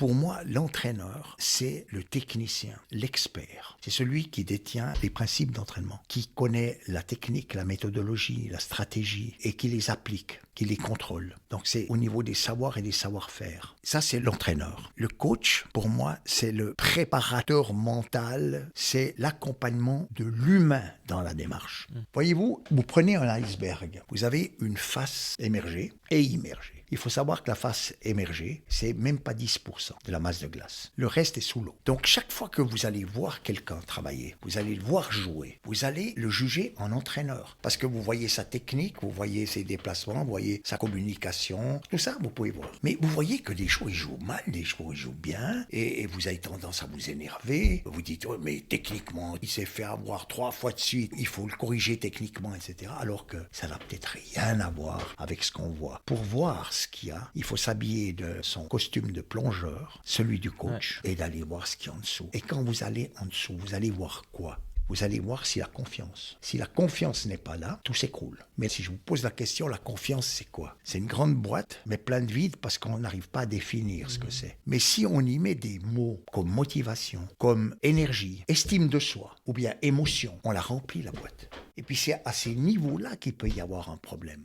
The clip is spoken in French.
Pour moi, l'entraîneur, c'est le technicien, l'expert. C'est celui qui détient les principes d'entraînement, qui connaît la technique, la méthodologie, la stratégie et qui les applique, qui les contrôle. Donc c'est au niveau des savoirs et des savoir-faire. Ça, c'est l'entraîneur. Le coach, pour moi, c'est le préparateur mental, c'est l'accompagnement de l'humain dans la démarche. Voyez-vous, vous prenez un iceberg, vous avez une face émergée et immergée. Il faut savoir que la face émergée, c'est même pas 10% de la masse de glace. Le reste est sous l'eau. Donc chaque fois que vous allez voir quelqu'un travailler, vous allez le voir jouer, vous allez le juger en entraîneur. Parce que vous voyez sa technique, vous voyez ses déplacements, vous voyez sa communication, tout ça vous pouvez voir. Mais vous voyez que des jours ils jouent mal, des jours ils jouent bien, et vous avez tendance à vous énerver. Vous dites, oh, mais techniquement, il s'est fait avoir 3 fois de suite, il faut le corriger techniquement, etc. Alors que ça n'a peut-être rien à voir avec ce qu'on voit. Pour voir ce qu'il y a, il faut s'habiller de son costume de plongeur, celui du coach, et d'aller voir ce qu'il y a en dessous. Et quand vous allez en dessous, vous allez voir quoi ? Vous allez voir s'il y a confiance. Si la confiance n'est pas là, tout s'écroule. Mais si je vous pose la question, la confiance, c'est quoi ? C'est une grande boîte, mais pleine de vide parce qu'on n'arrive pas à définir ce que c'est. Mais si on y met des mots comme motivation, comme énergie, estime de soi, ou bien émotion, on la remplit la boîte. Et puis c'est à ces niveaux-là qu'il peut y avoir un problème.